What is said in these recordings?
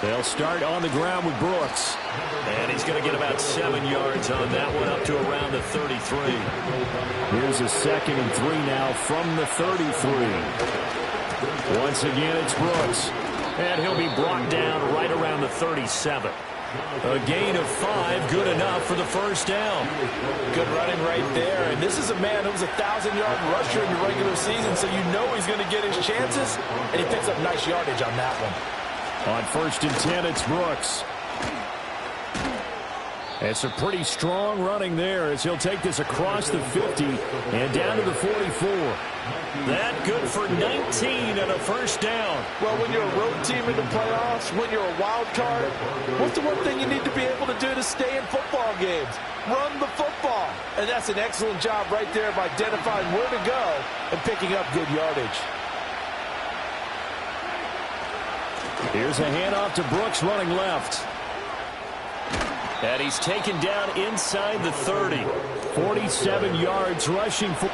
They'll start on the ground with Brooks. And he's going to get about 7 yards on that one, up to around the 33. Here's a 2nd and 3 now from the 33. Once again, it's Brooks. And he'll be brought down right around the 37. A gain of 5, good enough for the first down. Good running right there. And this is a man who was a 1,000-yard rusher in the regular season, so you know he's going to get his chances. And he picks up nice yardage on that one. On 1st and 10, it's Brooks. It's a pretty strong running there as he'll take this across the 50 and down to the 44. That good for 19 and a first down. Well, when you're a road team in the playoffs, when you're a wild card, what's the one thing you need to be able to do to stay in football games? Run the football. And that's an excellent job right there of identifying where to go and picking up good yardage. Here's a handoff to Brooks running left. And he's taken down inside the 30. 47 yards rushing for...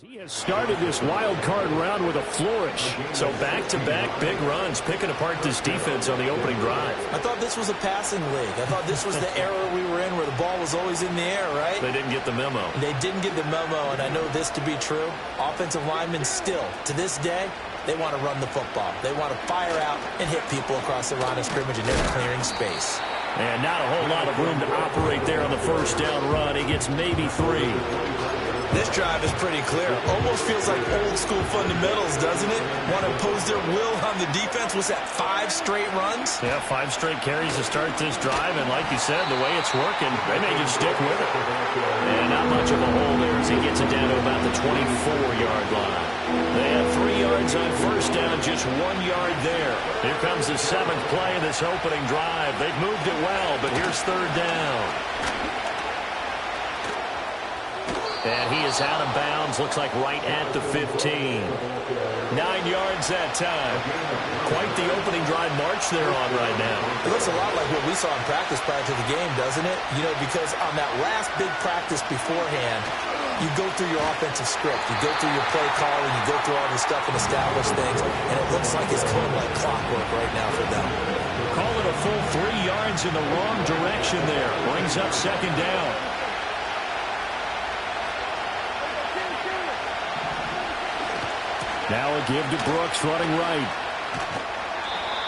He has started this wild card round with a flourish. So back-to-back big runs, picking apart this defense on the opening drive. I thought this was a passing league. I thought this was the era we were in where the ball was always in the air, right? They didn't get the memo. They didn't get the memo, and I know this to be true. Offensive linemen still, to this day, they want to run the football. They want to fire out and hit people across the line of scrimmage, and they're clearing space. And not a whole lot of room to operate there on the first down run. He gets maybe 3. This drive is pretty clear. Almost feels like old school fundamentals, doesn't it? Want to impose their will on the defense. Was that 5 straight runs? Yeah, 5 straight carries to start this drive. And like you said, the way it's working, they may just stick with it. And not much of a hole there as he gets it down to about the 24-yard line. They have 3 yards on first down, just 1 yard there. Here comes the 7th play of this opening drive. They've moved it well, but here's 3rd down. And he is out of bounds, looks like right at the 15. 9 yards that time. Quite the opening drive march they're on right now. It looks a lot like what we saw in practice prior to the game, doesn't it? You know, because on that last big practice beforehand, you go through your offensive script, you go through your play calling, you go through all this stuff and establish things, and it looks like it's going like clockwork right now for them. Call it a full 3 yards in the wrong direction there. Brings up 2nd down. Now a give to Brooks running right.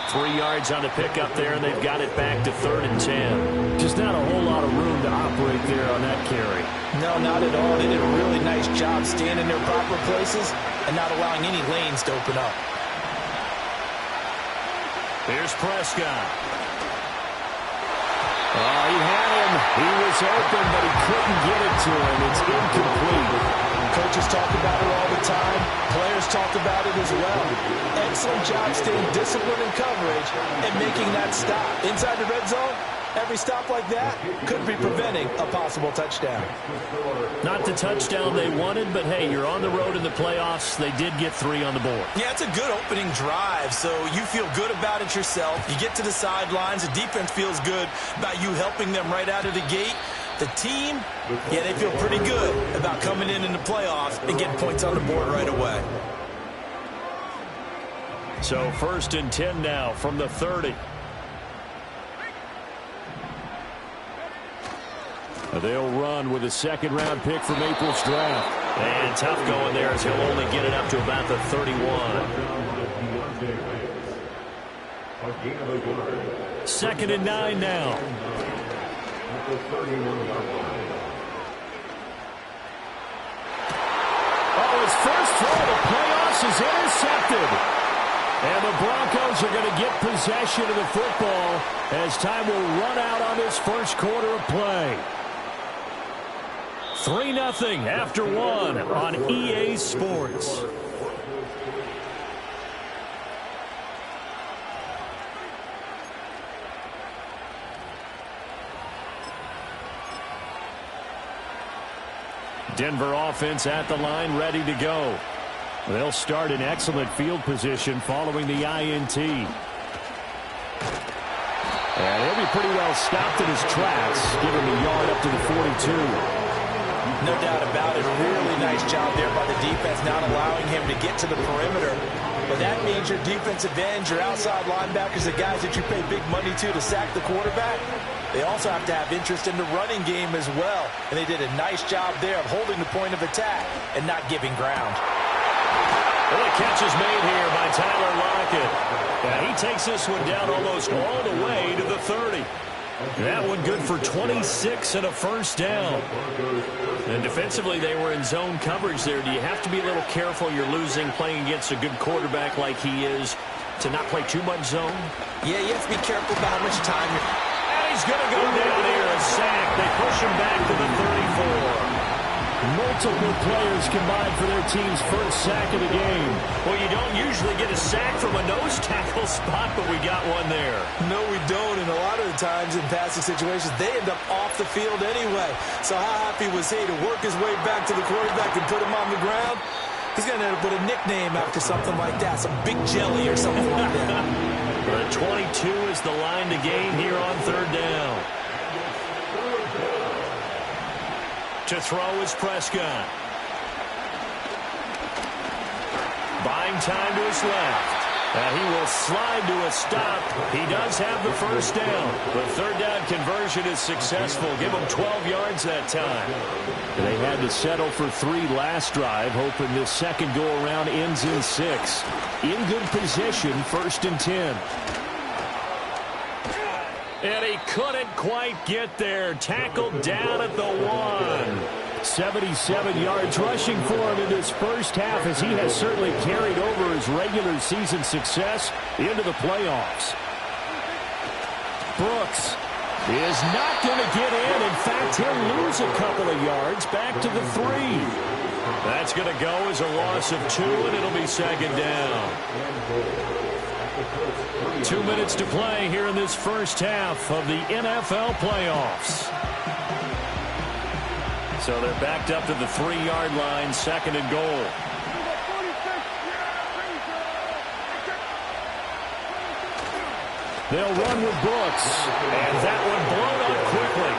3 yards on the pickup there, and they've got it back to 3rd and 10. Just not a whole lot of room to operate there on that carry. No, not at all. They did a really nice job staying in their proper places and not allowing any lanes to open up. Here's Prescott. Oh, he had him. He was open, but he couldn't get it to him. It's incomplete. Coaches talk about it all the time. Players talk about it as well. Excellent job staying disciplined in coverage and making that stop. Inside the red zone, every stop like that could be preventing a possible touchdown. Not the touchdown they wanted, but hey, you're on the road in the playoffs. They did get 3 on the board. Yeah, it's a good opening drive, so you feel good about it yourself. You get to the sidelines. The defense feels good about you helping them right out of the gate. The team, yeah, they feel pretty good about coming in the playoffs and getting points on the board right away. So 1st and 10 now from the 30. They'll run with a 2nd-round pick from April's draft. And tough going there as he'll only get it up to about the 31. 2nd and 9 now. Oh, his first throw of the playoffs is intercepted. And the Broncos are going to get possession of the football as time will run out on this first quarter of play. 3-0 after 1 on EA Sports. Denver offense at the line, ready to go. They'll start in excellent field position following the INT. And he'll be pretty well stopped in his tracks, giving the yard up to the 42. No doubt about it. A really nice job there by the defense, not allowing him to get to the perimeter. But that means your defensive ends, your outside linebackers, the guys that you pay big money to sack the quarterback, they also have to have interest in the running game as well. And they did a nice job there of holding the point of attack and not giving ground. Well, the catch is made here by Tyler Lockett. And he takes this one down almost all the way to the 30. That one good for 26 and a first down. And defensively, they were in zone coverage there. Do you have to be a little careful? You're losing playing against a good quarterback like he is to not play too much zone? Yeah, you have to be careful about how much time you're... And he's going to go down here, a sack. They push him back to the 34. Multiple players combined for their team's first sack of the game. Well, you don't usually get a sack from a nose tackle spot, but we got one there. No, we don't. And a lot of the times in passing situations, they end up off the field anyway. So how happy was he to work his way back to the quarterback and put him on the ground? He's going to end up with a nickname after something like that, some Big Jelly or something like that. The 22 is the line to gain here on third down. To throw is Prescott. Buying time to his left. And he will slide to a stop. He does have the first down. The third down conversion is successful. Give him 12 yards that time. They had to settle for 3 last drive, hoping this second go-around ends in 6. In good position, 1st and 10. And he couldn't quite get there. Tackled down at the 1. 77 yards rushing for him in this first half, as he has certainly carried over his regular season success into the playoffs. Brooks is not going to get in. In fact, he'll lose a couple of yards back to the 3. That's going to go as a loss of 2, and it'll be second down. 2 minutes to play here in this first half of the NFL playoffs. So they're backed up to the 3-yard line, 2nd and goal. They'll run with Brooks, and that one blown up quickly,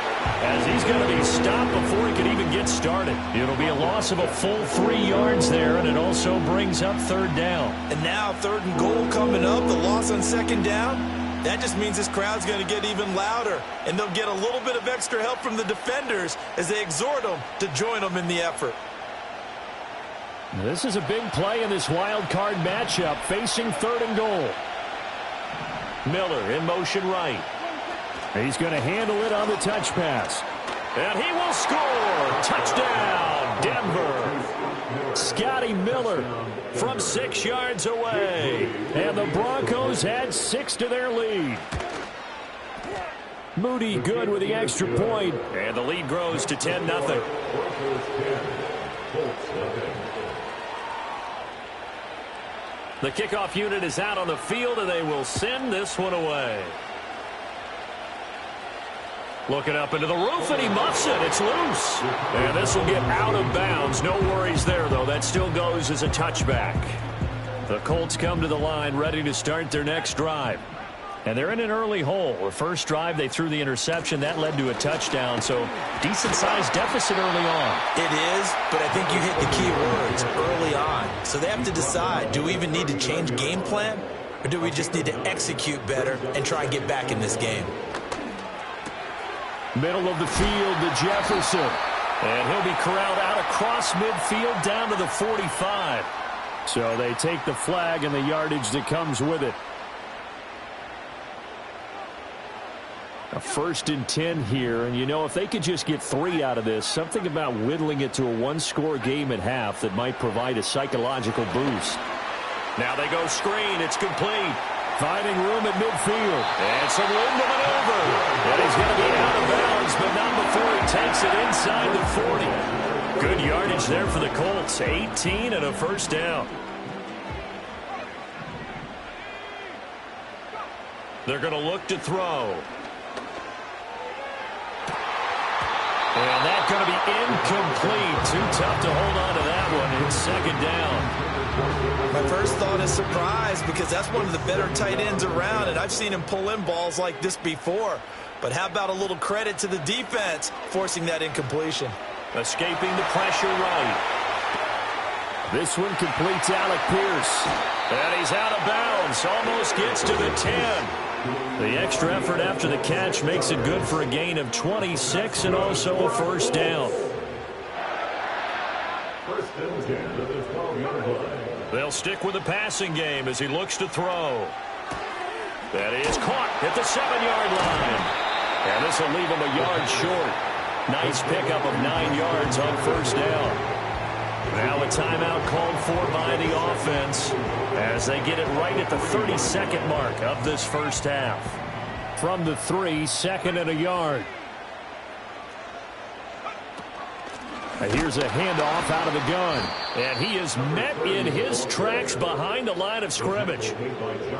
as he's going to be stopped before he can even get started. It'll be a loss of a full 3 yards there, and it also brings up third down. And now 3rd and goal coming up, the loss on 2nd down. That just means this crowd's going to get even louder, and they'll get a little bit of extra help from the defenders as they exhort them to join them in the effort. This is a big play in this wild card matchup, facing 3rd and goal. Miller in motion right. He's going to handle it on the touch pass. And he will score. Touchdown, Denver. Scotty Miller from 6 yards away. And the Broncos add 6 to their lead. Moody good with the extra point. And the lead grows to 10-0. The kickoff unit is out on the field, and they will send this one away. Looking up into the roof, and he muffs it. It's loose. And this will get out of bounds. No worries there, though. That still goes as a touchback. The Colts come to the line, ready to start their next drive. And they're in an early hole. The first drive, they threw the interception. That led to a touchdown, so decent-sized deficit early on. It is, but I think you hit the key words, early on. So they have to decide, do we even need to change game plan, or do we just need to execute better and try and get back in this game? Middle of the field to Jefferson. And he'll be corralled out across midfield down to the 45. So they take the flag and the yardage that comes with it. A 1st and 10 here, and you know, if they could just get 3 out of this, something about whittling it to a 1-score game at half that might provide a psychological boost. Now they go screen. It's complete. Finding room at midfield. And some room to maneuver. And he's going to be out of bounds, but not before he takes it inside the 40. Good yardage there for the Colts. 18 and a first down. They're going to look to throw. And that's going to be incomplete. Too tough to hold on to that one. It's second down. My first thought is surprise because that's one of the better tight ends around, and I've seen him pull in balls like this before. But how about a little credit to the defense forcing that incompletion? Escaping the pressure right. This one completes Alec Pierce. And he's out of bounds. Almost gets to the 10. The extra effort after the catch makes it good for a gain of 26 and also a first down. They'll stick with the passing game as he looks to throw. That is caught at the 7-yard line. And this will leave him a yard short. Nice pickup of 9 yards on first down. Now a timeout called for by the offense as they get it right at the 32nd mark of this first half. From the 3, 2nd and a yard. And here's a handoff out of the gun. And he is met in his tracks behind the line of scrimmage.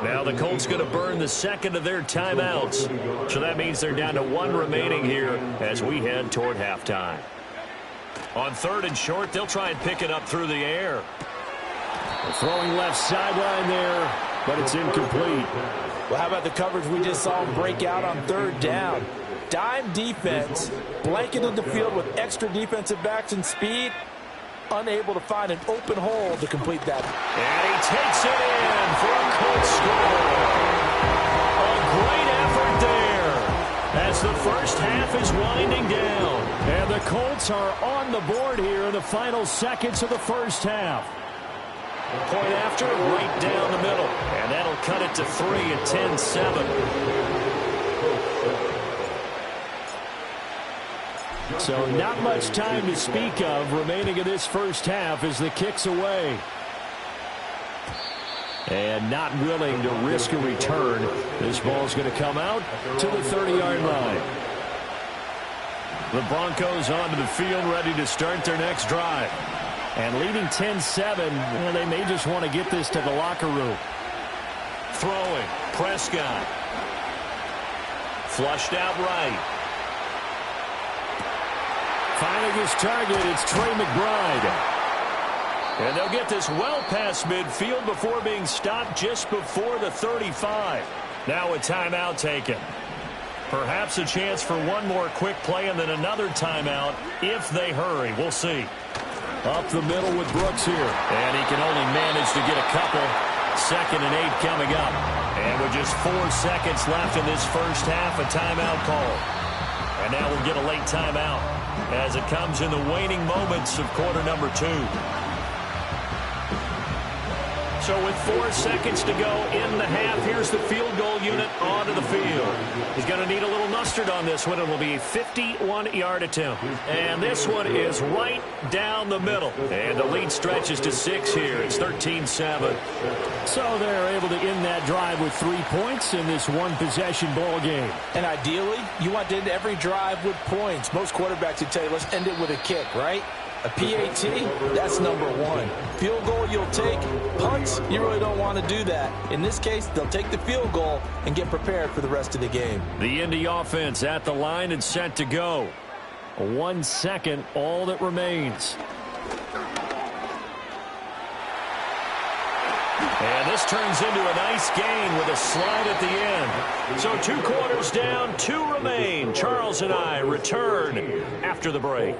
Now the Colts going to burn the second of their timeouts. So that means they're down to 1 remaining here as we head toward halftime. On 3rd and short, they'll try and pick it up through the air. Throwing left sideline there, but it's incomplete. Well, how about the coverage we just saw him break out on 3rd down? Dime defense, blanketed the field with extra defensive backs and speed, unable to find an open hole to complete that. And he takes it in for a Colts score. A great effort there as the first half is winding down. And the Colts are on the board here in the final seconds of the first half. Point after, right down the middle. And that'll cut it to 3 at 10-7. So not much time to speak of remaining in this first half as the kick's away. And not willing to risk a return. This ball's going to come out to the 30-yard line. The Broncos onto the field ready to start their next drive. And leading 10-7, well, they may just want to get this to the locker room. Throwing, Prescott. Flushed out right. Finding his target, it's Trey McBride. And they'll get this well past midfield before being stopped just before the 35. Now a timeout taken. Perhaps a chance for one more quick play and then another timeout if they hurry. We'll see. Up the middle with Brooks here. And he can only manage to get a couple. 2nd and 8 coming up. And with just 4 seconds left in this first half, a timeout call. And now we'll get a late timeout as it comes in the waning moments of quarter number 2. So with 4 seconds to go in the half, here's the field goal unit onto the field. He's going to need a little mustard on this one. It will be a 51-yard attempt. And this one is right down the middle. And the lead stretches to 6 here. It's 13-7. So they're able to end that drive with 3 points in this one-possession ball game. And ideally, you want to end every drive with points. Most quarterbacks would tell you, let's end it with a kick, right? A PAT, that's number 1. Field goal you'll take. Punts, you really don't want to do that. In this case, they'll take the field goal and get prepared for the rest of the game. The Indy offense at the line and set to go. 1 second, all that remains. And this turns into a nice gain with a slide at the end. So 2 quarters down, 2 remain. Charles and I return after the break.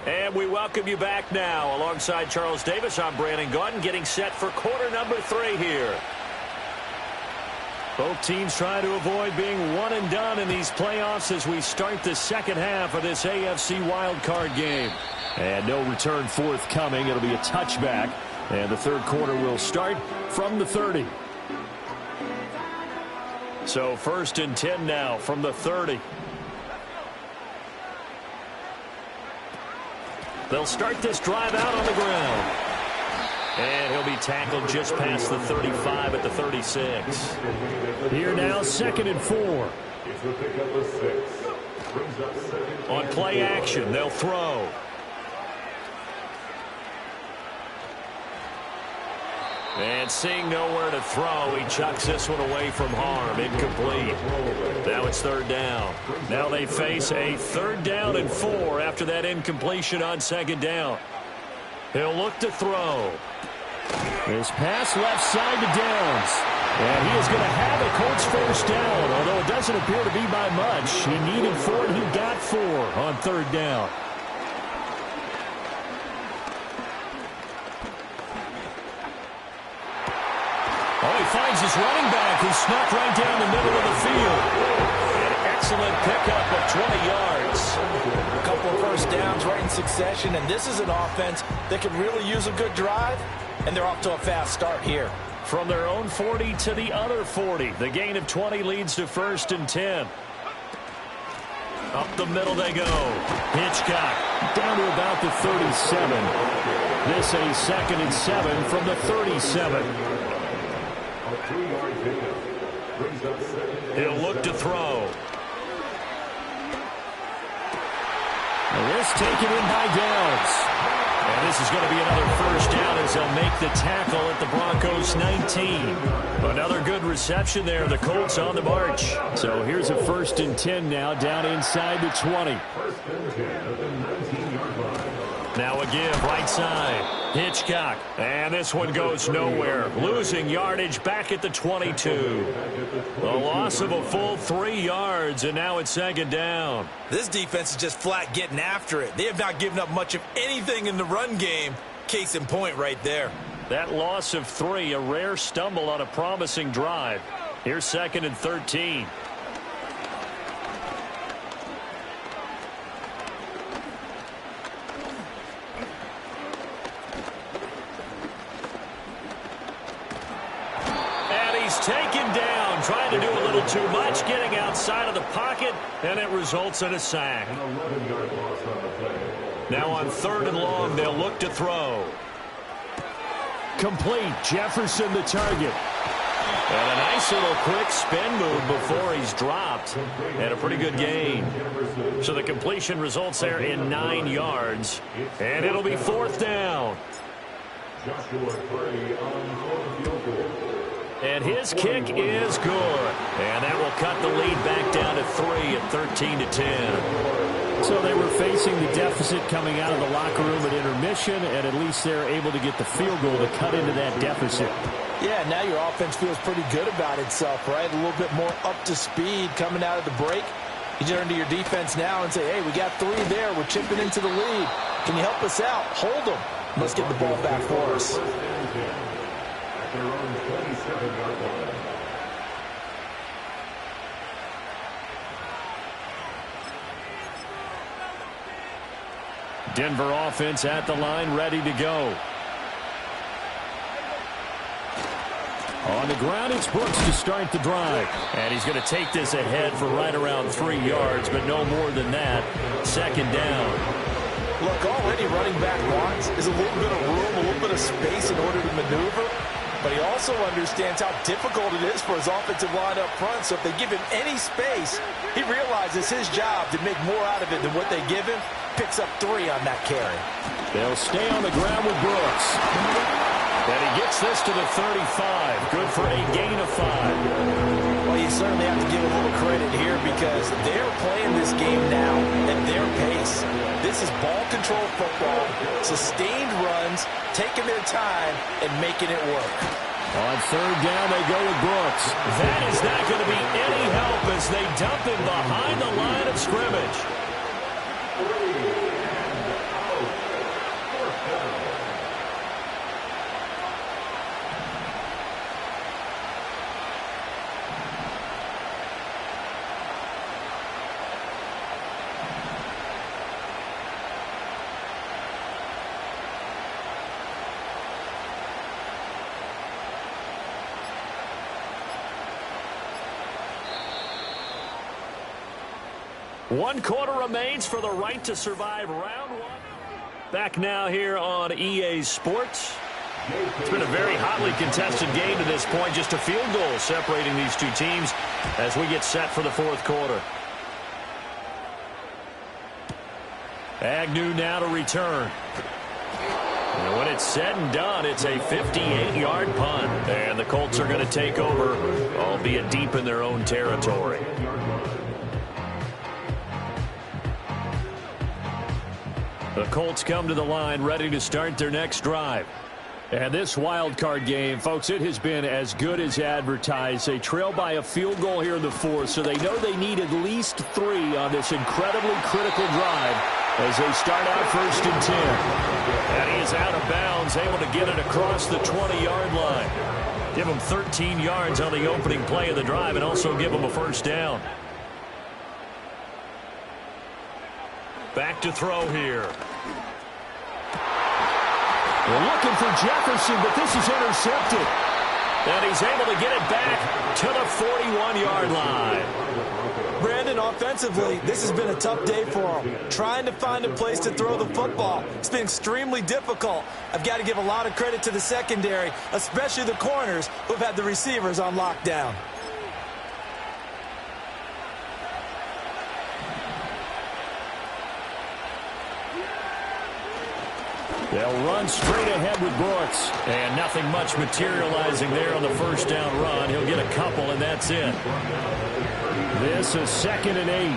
And we welcome you back now. Alongside Charles Davis, I'm Brandon Gaudin, getting set for quarter number 3 here. Both teams try to avoid being one and done in these playoffs as we start the second half of this AFC Wildcard game. And no return forthcoming. It'll be a touchback. And the third quarter will start from the 30. So 1st and 10 now from the 30. They'll start this drive out on the ground. And he'll be tackled just past the 35 at the 36. Here now, 2nd and 4. On play action, they'll throw. And seeing nowhere to throw, he chucks this one away from harm. Incomplete. Now it's third down. Now they face a 3rd down and 4 after that incompletion on 2nd down. He'll look to throw. His pass left side to Downs. And he is going to have a Colts 1st down, although it doesn't appear to be by much. He needed 4, and he got 4 on 3rd down. Oh, he finds his running back, who snuck right down the middle of the field. An excellent pickup of 20 yards. A couple of 1st downs right in succession, and this is an offense that can really use a good drive, and they're off to a fast start here. From their own 40 to the other 40. The gain of 20 leads to 1st and 10. Up the middle they go. Hitchcock down to about the 37. This a 2nd and 7 from the 37. He'll look to throw. This taken in by Downs. And this is going to be another 1st down as they'll make the tackle at the Broncos 19. Another good reception there. The Colts on the march. So here's a 1st and 10 now down inside the 20. Now a give right side. Hitchcock. And this one goes nowhere. Losing yardage back at the 22. A loss of a full 3 yards, and now it's 2nd down. This defense is just flat getting after it. They have not given up much of anything in the run game. Case in point right there. That loss of 3, a rare stumble on a promising drive. Here's 2nd and 13. Taken down, trying to do a little too much, getting outside of the pocket, and it results in a sack. Now on 3rd and long, they'll look to throw. Complete. Jefferson the target. And a nice little quick spin move before he's dropped. And a pretty good gain. So the completion results there in 9 yards. And it'll be 4th down. And his kick is good. And that will cut the lead back down to 3 at 13-10. So they were facing the deficit coming out of the locker room at intermission, and at least they're able to get the field goal to cut into that deficit. Yeah, now your offense feels pretty good about itself, right? A little bit more up to speed coming out of the break. You turn to your defense now and say, hey, we got 3 there. We're chipping into the lead. Can you help us out? Hold them. Let's get the ball back for us. Denver offense at the line, ready to go. On the ground, it's Brooks to start the drive. And he's going to take this ahead for right around 3 yards, but no more than that. 2nd down. Look, already running back wants is a little bit of room, a little bit of space in order to maneuver. But he also understands how difficult it is for his offensive line up front. So if they give him any space, he realizes his job to make more out of it than what they give him. Picks up 3 on that carry. They'll stay on the ground with Brooks. And he gets this to the 35. Good for a gain of 5. Well, you certainly have to give a little credit here because they're playing this game now at their pace. This is ball control football, sustained runs, taking their time, and making it work. On 3rd down, they go with Brooks. That is not going to be any help as they dump him behind the line of scrimmage. One quarter remains for the right to survive round 1. Back now here on EA Sports. It's been a very hotly contested game to this point. Just a field goal separating these two teams as we get set for the 4th quarter. Agnew now to return. And when it's said and done, it's a 58-yard punt. And the Colts are going to take over, albeit deep in their own territory. The Colts come to the line ready to start their next drive. And this wild card game, folks, it has been as good as advertised. They trail by a field goal here in the fourth, so they know they need at least 3 on this incredibly critical drive as they start out 1st and 10. And he is out of bounds, able to get it across the 20-yard line. Give him 13 yards on the opening play of the drive and also give him a first down. Back to throw here. We're looking for Jefferson, but this is intercepted. And he's able to get it back to the 41-yard line. Brandon, offensively, this has been a tough day for him. Trying to find a place to throw the football. It's been extremely difficult. I've got to give a lot of credit to the secondary, especially the corners who have had the receivers on lockdown. They'll run straight ahead with Brooks. And nothing much materializing there on the first down run. He'll get a couple, and that's it. This is 2nd and 8.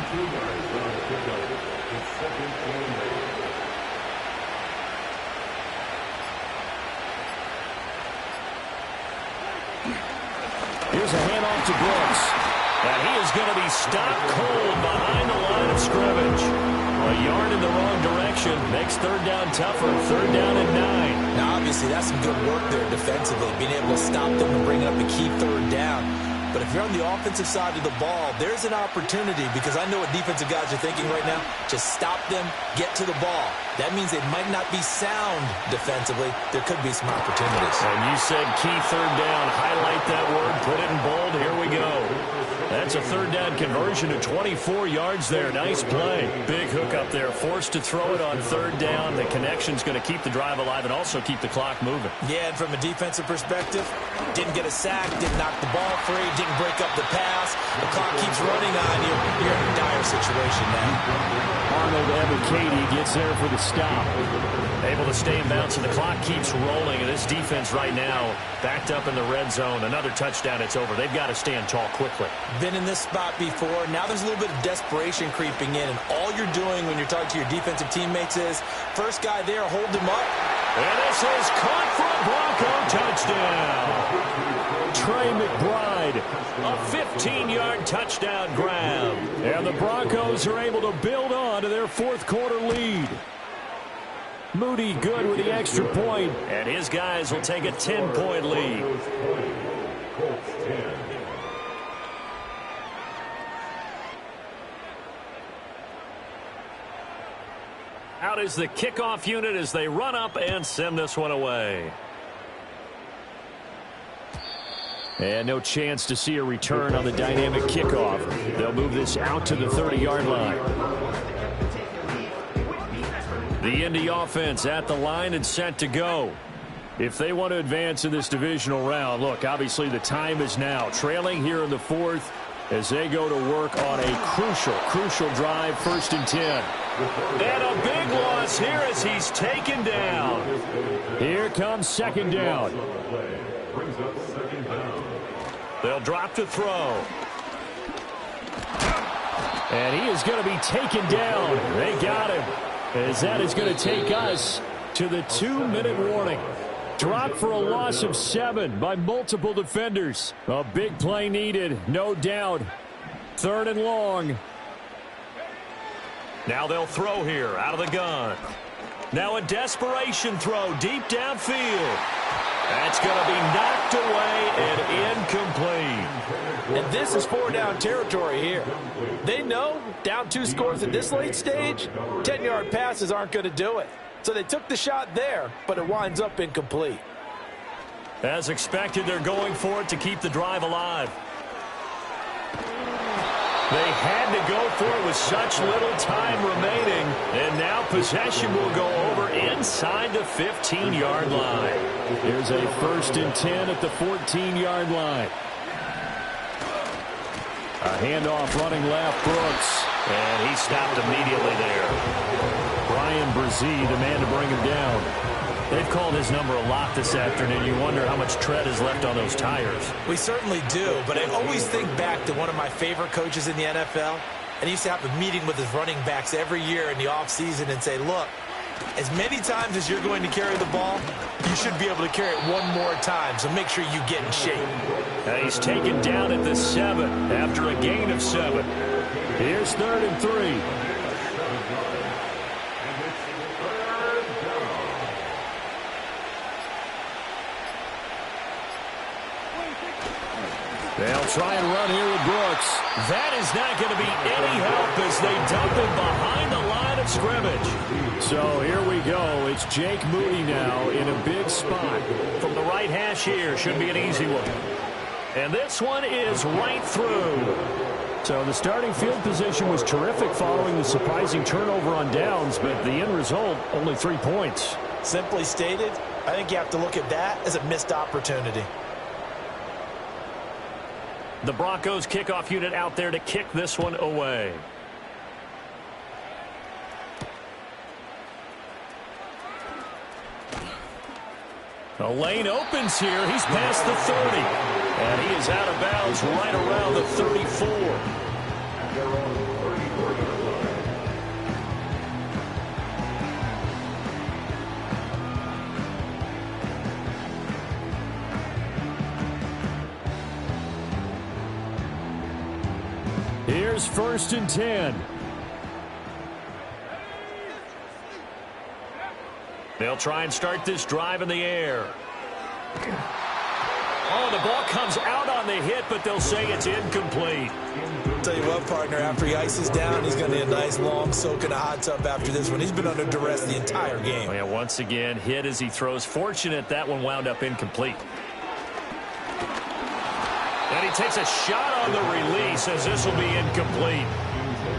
Here's a handoff to Brooks. And he is going to be stopped cold behind the line of scrimmage. A yard in the wrong direction makes 3rd down tougher. 3rd down and 9. Now, obviously, that's some good work there defensively, being able to stop them and bring up a key 3rd down. But if you're on the offensive side of the ball, there's an opportunity, because I know what defensive guys are thinking right now. Just stop them, get to the ball. That means they might not be sound defensively. There could be some opportunities. And you said key 3rd down. Highlight that word. Put it in bold. Here we go. That's a 3rd down conversion to 24 yards there. Nice play. Big hook up there. Forced to throw it on 3rd down. The connection's going to keep the drive alive and also keep the clock moving. Yeah, and from a defensive perspective, didn't get a sack, didn't knock the ball free, didn't break up the pass. The clock keeps running on you. You're in a dire situation now. Arnold Ebiketie gets there for the stop. Able to stay in bounds, and the clock keeps rolling. And this defense right now backed up in the red zone. Another touchdown, it's over. They've got to stand tall quickly. Been in this spot before. Now there's a little bit of desperation creeping in. And all you're doing when you're talking to your defensive teammates is, first guy there, hold him up. And this is caught for a Bronco touchdown. Trey McBride, a 15-yard touchdown grab. And the Broncos are able to build on to their 4th quarter lead. Moody good with the extra point, and his guys will take a 10-point lead. Out is the kickoff unit as they run up and send this one away. And no chance to see a return on the dynamic kickoff. They'll move this out to the 30-yard line. The Indy offense at the line and set to go. If they want to advance in this divisional round, look, obviously the time is now. Trailing here in the 4th as they go to work on a crucial drive, 1st and 10. And a big loss here as he's taken down. Here comes 2nd down. They'll drop to throw. And he is going to be taken down. They got him. As that is going to take us to the 2-minute warning. Dropped for a loss of 7 by multiple defenders. A big play needed, no doubt. 3rd and long. Now they'll throw here out of the gun. Now a desperation throw deep downfield. That's going to be knocked away and incomplete. And this is 4-down territory here. They know down 2 scores at this late stage, 10-yard passes aren't going to do it. So they took the shot there, but it winds up incomplete. As expected, they're going for it to keep the drive alive. They had to go for it with such little time remaining. And now possession will go over inside the 15-yard line. Here's a 1st and 10 at the 14-yard line. A handoff running left, Brooks. And he stopped immediately there. Brian Brzee, the man to bring him down. They've called his number a lot this afternoon. You wonder how much tread is left on those tires. We certainly do, but I always think back to one of my favorite coaches in the NFL, and he used to have a meeting with his running backs every year in the offseason and say, look, as many times as you're going to carry the ball, you should be able to carry it one more time, so make sure you get in shape. He's taken down at the 7 after a gain of 7. Here's 3rd and 3. They'll try and run here with Brooks. That is not going to be any help as they dump him behind the line of scrimmage. So here we go. It's Jake Moody now in a big spot. From the right hash here, should be an easy one. And this one is right through. So the starting field position was terrific following the surprising turnover on downs, but the end result, only 3 points. Simply stated, I think you have to look at that as a missed opportunity. The Broncos kickoff unit out there to kick this one away. The lane opens here. He's past the 30. And he is out of bounds right around the 34. Here's 1st and 10. They'll try and start this drive in the air. Oh, the ball comes out on the hit, but they'll say it's incomplete. Tell you what, partner, after he ices down, he's going to need a nice long soak in a hot tub after this one. He's been under duress the entire game. Oh, yeah, once again, hit as he throws. Fortunate that one wound up incomplete. And he takes a shot on the release as this will be incomplete.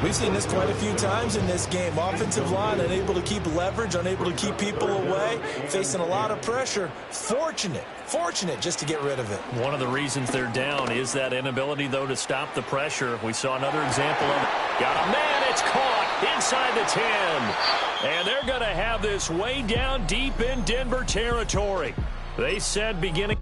We've seen this quite a few times in this game. Offensive line unable to keep leverage, unable to keep people away, facing a lot of pressure. Fortunate just to get rid of it. One of the reasons they're down is that inability, though, to stop the pressure. We saw another example of it. Got a man, it's caught inside the 10. And they're going to have this way down deep in Denver territory. They said beginning...